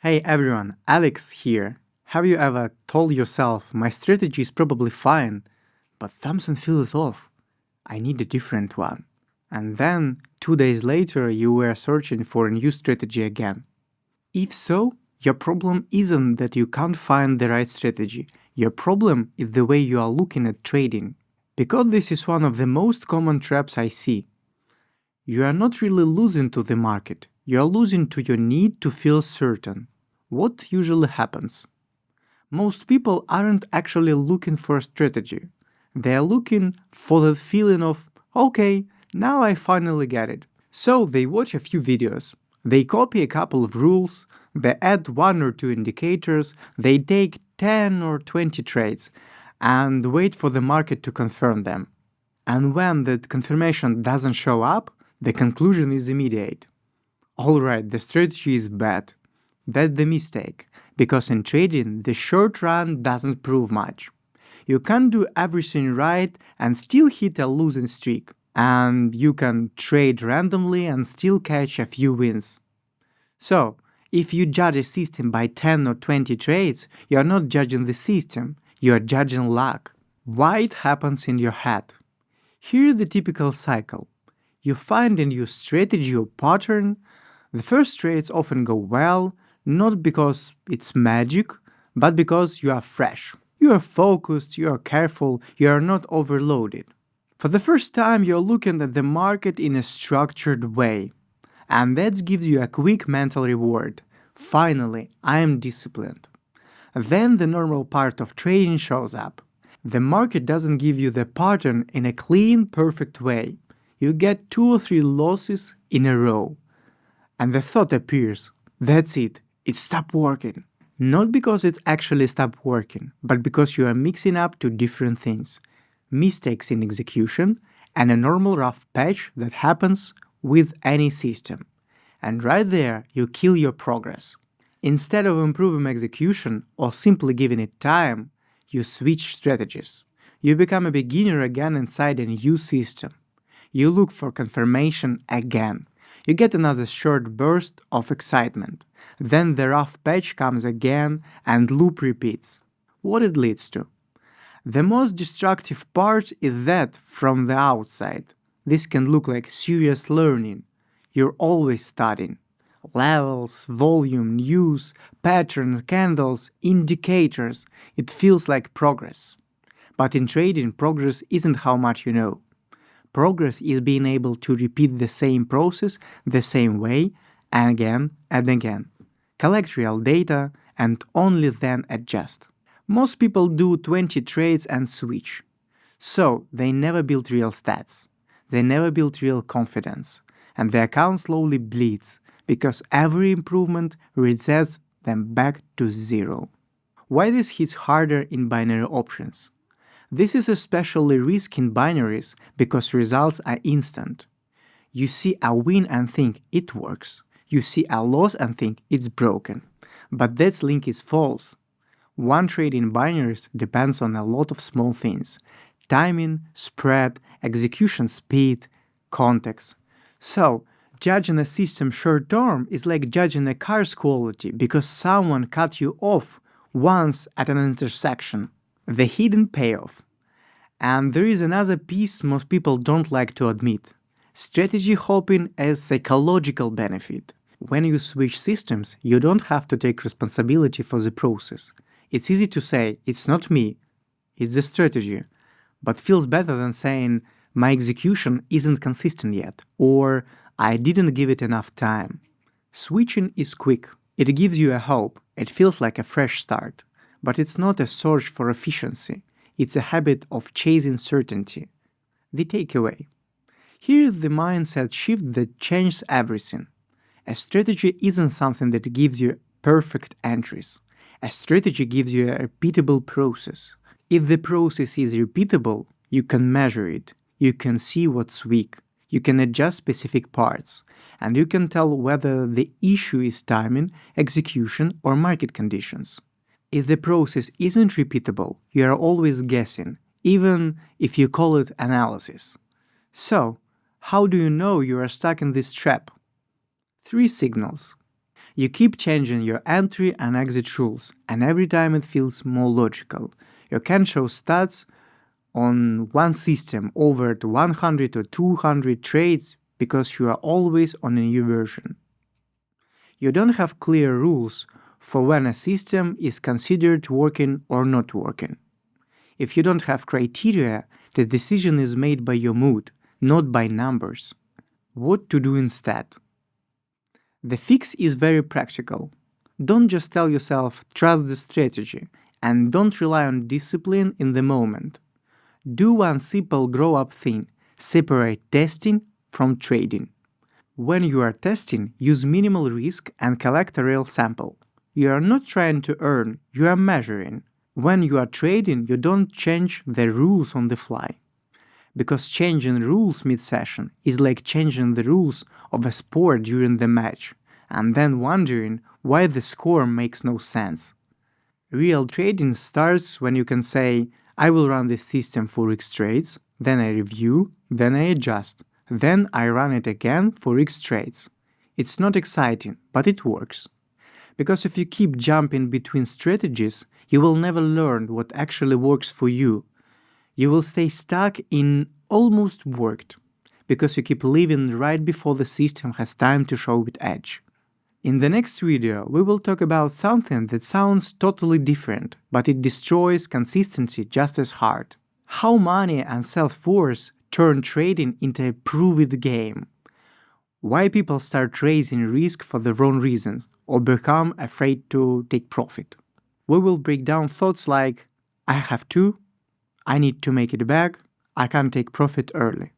Hey everyone, Alex here. Have you ever told yourself, my strategy is probably fine, but something feels off? I need a different one. And then, 2 days later, you were searching for a new strategy again. If so, your problem isn't that you can't find the right strategy. Your problem is the way you are looking at trading. Because this is one of the most common traps I see. You are not really losing to the market, you are losing to your need to feel certain. What usually happens? Most people aren't actually looking for a strategy. They are looking for the feeling of, okay, now I finally get it. So they watch a few videos, they copy a couple of rules, they add one or two indicators, they take 10 or 20 trades, and wait for the market to confirm them. And when that confirmation doesn't show up, the conclusion is immediate. Alright, the strategy is bad. That's the mistake, because in trading, the short run doesn't prove much. You can't do everything right and still hit a losing streak, and you can trade randomly and still catch a few wins. So, if you judge a system by 10 or 20 trades, you are not judging the system, you are judging luck. Why it happens in your head? Here's the typical cycle. You find a new strategy or pattern. The first trades often go well, not because it's magic, but because you are fresh. You are focused, you are careful, you are not overloaded. For the first time, you're looking at the market in a structured way. And that gives you a quick mental reward. Finally, I am disciplined. Then the normal part of trading shows up. The market doesn't give you the pattern in a clean, perfect way. You get 2 or 3 losses in a row. And the thought appears, that's it stopped working. Not because it actually stopped working, but because you are mixing up two different things. Mistakes in execution and a normal rough patch that happens with any system. And right there, you kill your progress. Instead of improving execution or simply giving it time, you switch strategies. You become a beginner again inside a new system. You look for confirmation again. You get another short burst of excitement. Then the rough patch comes again and loop repeats. What it leads to? The most destructive part is that from the outside. This can look like serious learning. You're always studying. Levels, volume, news, patterns, candles, indicators. It feels like progress. But in trading, progress isn't how much you know. Progress is being able to repeat the same process the same way again and again. Collect real data and only then adjust. Most people do 20 trades and switch. So they never build real stats. They never build real confidence. And the account slowly bleeds because every improvement resets them back to zero. Why this hits harder in binary options? This is especially risky in binaries because results are instant. You see a win and think it works. You see a loss and think it's broken. But that link is false. One trade in binaries depends on a lot of small things: timing, spread, execution speed, context. So, judging a system short term is like judging a car's quality because someone cut you off once at an intersection. The hidden payoff. And there is another piece most people don't like to admit. Strategy hopping as psychological benefit. When you switch systems, you don't have to take responsibility for the process. It's easy to say, it's not me, it's the strategy, but feels better than saying, my execution isn't consistent yet, or I didn't give it enough time. Switching is quick. It gives you a hope. It feels like a fresh start. But it's not a search for efficiency. It's a habit of chasing certainty. The takeaway. Here's the mindset shift that changes everything. A strategy isn't something that gives you perfect entries. A strategy gives you a repeatable process. If the process is repeatable, you can measure it. You can see what's weak. You can adjust specific parts. And you can tell whether the issue is timing, execution, or market conditions. If the process isn't repeatable, you are always guessing, even if you call it analysis. So, how do you know you are stuck in this trap? 3 signals. You keep changing your entry and exit rules, and every time it feels more logical. You can show stats on one system over to 100 or 200 trades because you are always on a new version. You don't have clear rules for when a system is considered working or not working. If you don't have criteria, the decision is made by your mood, not by numbers. What to do instead? The fix is very practical. Don't just tell yourself, trust the strategy, and don't rely on discipline in the moment. Do one simple grow-up thing: separate testing from trading. When you are testing, use minimal risk and collect a real sample. You are not trying to earn, you are measuring. When you are trading, you don't change the rules on the fly. Because changing rules mid-session is like changing the rules of a sport during the match, and then wondering why the score makes no sense. Real trading starts when you can say, I will run this system for X trades, then I review, then I adjust, then I run it again for X trades. It's not exciting, but it works. Because if you keep jumping between strategies, you will never learn what actually works for you. You will stay stuck in almost worked, because you keep living right before the system has time to show its edge. In the next video, we will talk about something that sounds totally different, but it destroys consistency just as hard. How money and self-worth turn trading into a prove-it game. Why people start raising risk for the wrong reasons, or become afraid to take profit. We will break down thoughts like, I have to, I need to make it back, I can't take profit early,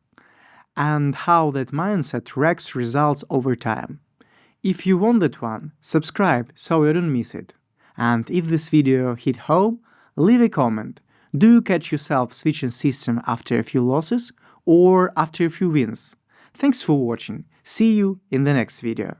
and how that mindset wrecks results over time. If you want that one, subscribe so you don't miss it. And if this video hit home, leave a comment. Do you catch yourself switching system after a few losses or after a few wins? Thanks for watching. See you in the next video.